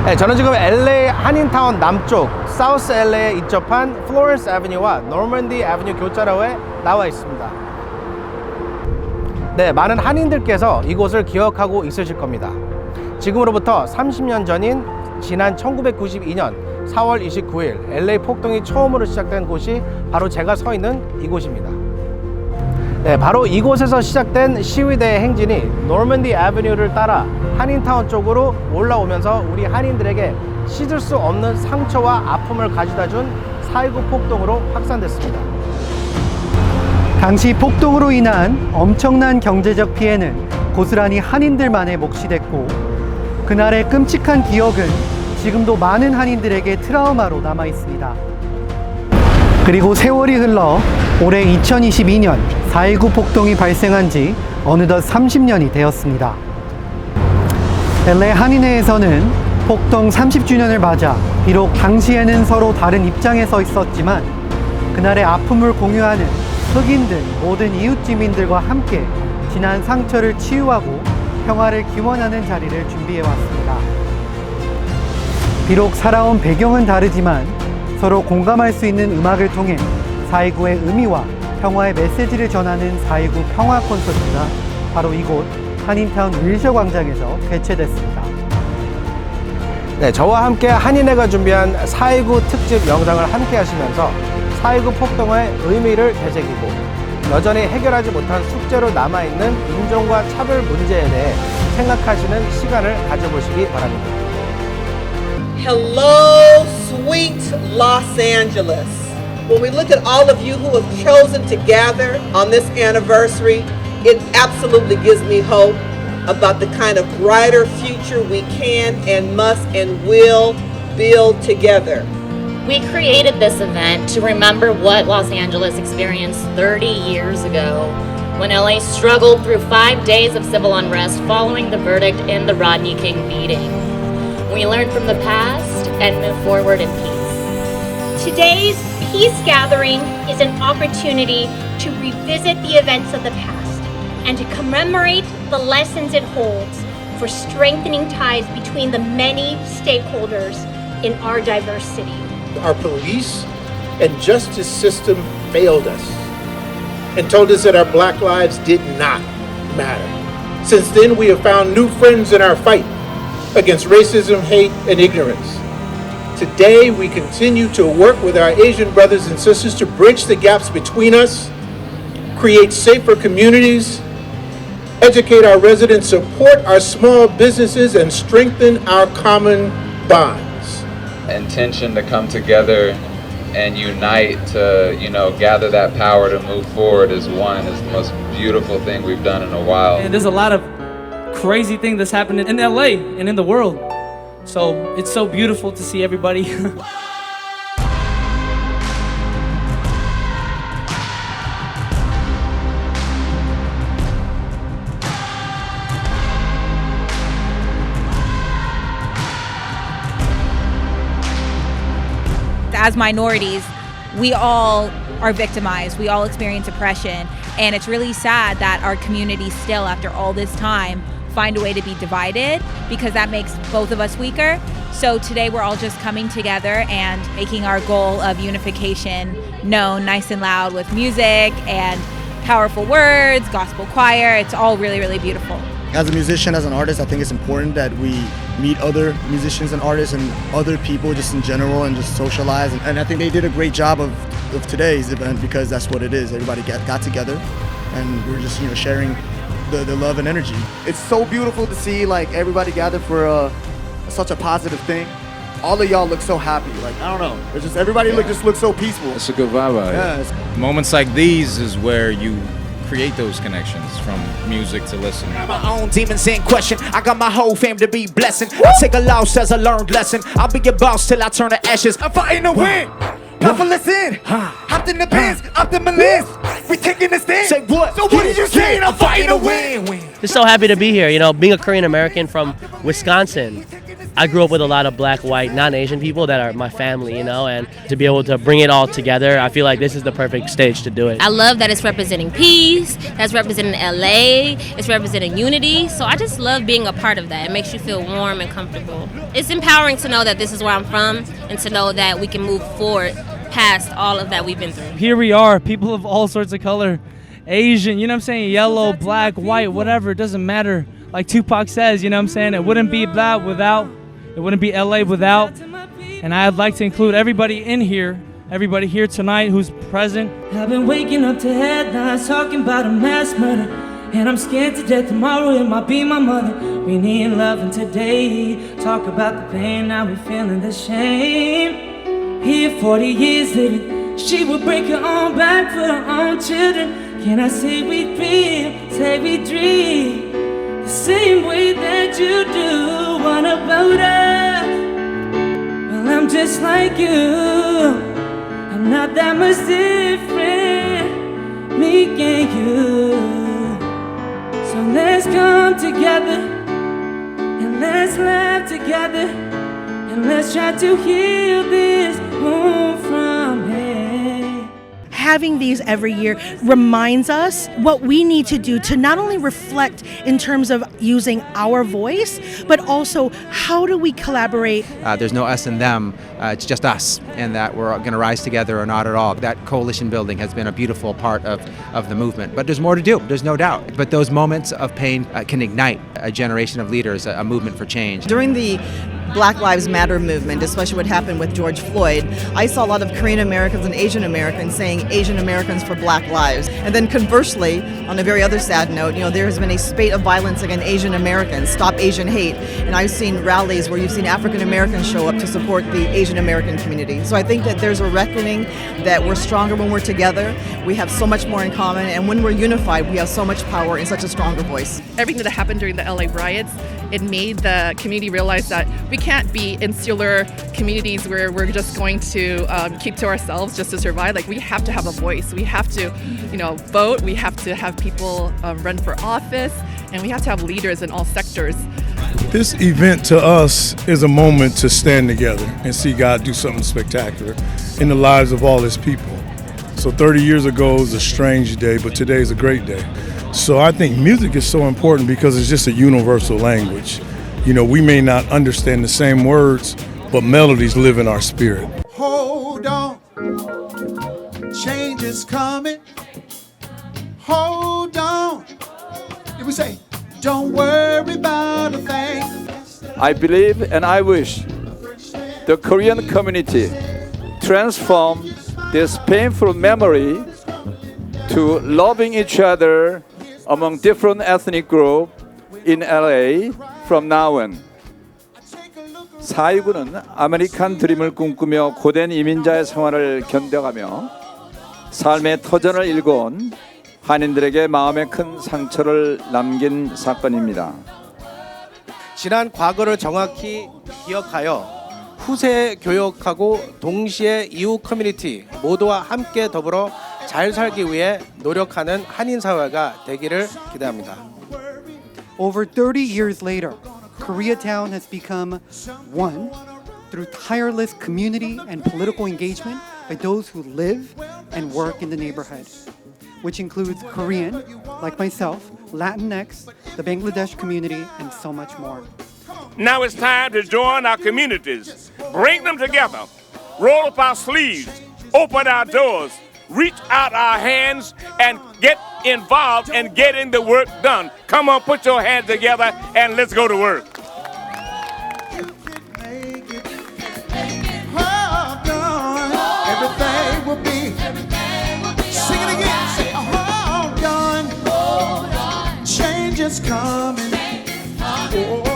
네, 저는 지금 LA 한인타운 남쪽 사우스 LA에 인접한 플로렌스 애비뉴와 노먼디 애비뉴 교차로에 나와 있습니다. 네, 많은 한인들께서 이곳을 기억하고 있으실 겁니다. 지금으로부터 30년 전인 지난 1992년 4월 29일 LA 폭동이 처음으로 시작된 곳이 바로 제가 서 있는 이곳입니다. 네, 바로 이곳에서 시작된 시위대의 행진이 노먼디 애비뉴를 따라 한인타운 쪽으로 올라오면서 우리 한인들에게 씻을 수 없는 상처와 아픔을 가져다 준 4.19 폭동으로 확산됐습니다. 당시 폭동으로 인한 엄청난 경제적 피해는 고스란히 한인들만의 몫이 됐고, 그날의 끔찍한 기억은 지금도 많은 한인들에게 트라우마로 남아 있습니다. 그리고 세월이 흘러 올해 2022년 4.19 폭동이 발생한 지 어느덧 30년이 되었습니다. LA 한인회에서는 폭동 30주년을 맞아 비록 당시에는 서로 다른 입장에 서 있었지만 그날의 아픔을 공유하는 흑인 등 모든 이웃 주민들과 함께 지난 상처를 치유하고 평화를 기원하는 자리를 준비해 왔습니다. 비록 살아온 배경은 다르지만 서로 공감할 수 있는 음악을 통해 4.19의 의미와 평화의 메시지를 전하는 4.19 평화 콘서트가 바로 이곳 한인타운 윌셔 광장에서 개최됐습니다. 네, 저와 함께 한인회가 준비한 4.19 특집 영상을 함께 하시면서 4.19 폭동의 의미를 되새기고 여전히 해결하지 못한 숙제로 남아있는 인종과 차별 문제에 대해 생각하시는 시간을 가져보시기 바랍니다. Hello, sweet Los Angeles. When we look at all of you who have chosen to gather on this anniversary, it absolutely gives me hope about the kind of brighter future we can and must and will build together. We created this event to remember what Los Angeles experienced 30 years ago when LA struggled through 5 days of civil unrest following the verdict in the Rodney King beating. We learn from the past and move forward in peace. Today's peace gathering is an opportunity to revisit the events of the past and to commemorate the lessons it holds for strengthening ties between the many stakeholders in our diverse city. Our police and justice system failed us and told us that our black lives did not matter. Since then, we have found new friends in our fight against racism, hate, and ignorance. Today, we continue to work with our Asian brothers and sisters to bridge the gaps between us, create safer communities, educate our residents, support our small businesses, and strengthen our common bonds. Intention to come together and unite to, gather that power to move forward is the most beautiful thing we've done in a while. And there's a lot of crazy thing that's happening in LA and in the world. So it's so beautiful to see everybody. As minorities, we all are victimized. We all experience oppression. And it's really sad that our communities still, after all this time, find a way to be divided because that makes both of us weaker. So today we're all just coming together and making our goal of unification known nice and loud with music and powerful words, gospel choir. It's all really, really beautiful. As a musician, as an artist, I think it's important that we meet other musicians and artists and other people just in general and just socialize. And I think they did a great job of today's event because that's what it is. Everybody got together and we're just sharing the love and energy. It's so beautiful to see everybody gather for such a positive thing. All of y'all look so happy. I don't know. It's just everybody just looks so peaceful. It's a good vibe out here. Moments like these is where you create those connections from music to listening. I got my own demons in question. I got my whole fam to be blessing. I take a loss as a learned lesson. I'll be your boss till I turn to ashes. I'm fighting to win. KAFLA in. Hopped in the Benz, optimalist. We taking this thing. Say what? So what did you say? I'm fighting to win. just so happy to be here. You know, being a Korean American from Wisconsin, I grew up with a lot of black, white, non-Asian people that are my family, you know, and to be able to bring it all together, I feel like this is the perfect stage to do it. I love that it's representing peace, that's representing LA, it's representing unity. So I just love being a part of that. It makes you feel warm and comfortable. It's empowering to know that this is where I'm from and to know that we can move forward past all of that we've been through. Here we are, people of all sorts of color, Asian, you know what I'm saying, yellow, black, white, whatever, it doesn't matter. Like Tupac says, you know what I'm saying, it wouldn't be black without, it wouldn't be LA without. And I'd like to include everybody in here, everybody here tonight who's present. I've been waking up to headlines talking about a mass murder, and I'm scared to death tomorrow it might be my mother. We need loving today, talk about the pain, now we feeling the shame. Here 40 years living, she would break her own back for her own children. Can I say we feel, say we dream, the same way that you do? What about us? Well, I'm just like you, I'm not that much different, me and you. So let's come together, and let's laugh together, and let's try to heal this wound from here. Having these every year reminds us what we need to do to not only reflect in terms of using our voice, but also how do we collaborate? There's no us and them, it's just us, and that we're going to rise together or not at all. That coalition building has been a beautiful part of the movement, but there's more to do, there's no doubt. But those moments of pain can ignite a generation of leaders, a movement for change. During the Black Lives Matter movement, especially what happened with George Floyd, I saw a lot of Korean Americans and Asian Americans saying Asian Americans for Black lives. And then conversely, on a very other sad note, you know, there has been a spate of violence against Asian Americans, Stop Asian Hate. And I've seen rallies where you've seen African Americans show up to support the Asian American community. So I think that there's a reckoning that we're stronger when we're together. We have so much more in common, and when we're unified, we have so much power and such a stronger voice. Everything that happened during the LA riots, it made the community realize that we can't be insular communities where we're just going to keep to ourselves just to survive. Like, we have to have a voice. We have to, you know, vote. We have to have people run for office, and we have to have leaders in all sectors. This event to us is a moment to stand together and see God do something spectacular in the lives of all His people. So 30 years ago was a strange day, but today is a great day. So I think music is so important because it's just a universal language. You know, we may not understand the same words, but melodies live in our spirit. Hold on, change is coming. Hold on. Did we say, don't worry about a thing? I believe and I wish the Korean community transform this painful memory to loving each other among different ethnic groups in LA from now on. 4.29는 아메리칸 드림을 꿈꾸며 고된 이민자의 생활을 견뎌가며 삶의 터전을 일궈온 한인들에게 마음에 큰 상처를 남긴 사건입니다. 지난 과거를 정확히 기억하여 후세에 교육하고 동시에 이웃 커뮤니티 모두와 함께 더불어 잘 살기 위해 노력하는 한인 사회가 되기를 기대합니다. Over 30 years later, Koreatown has become one through tireless community and political engagement by those who live and work in the neighborhood, which includes Korean, like myself, Latinx, the Bangladesh community, and so much more. Now it's time to join our communities, bring them together, roll up our sleeves, open our doors, reach out our hands, and get involved and getting the work done. Come on, put your hands together and let's go to work. Hold on, everything will be. Sing it again. Say, hold on, change is coming. Oh.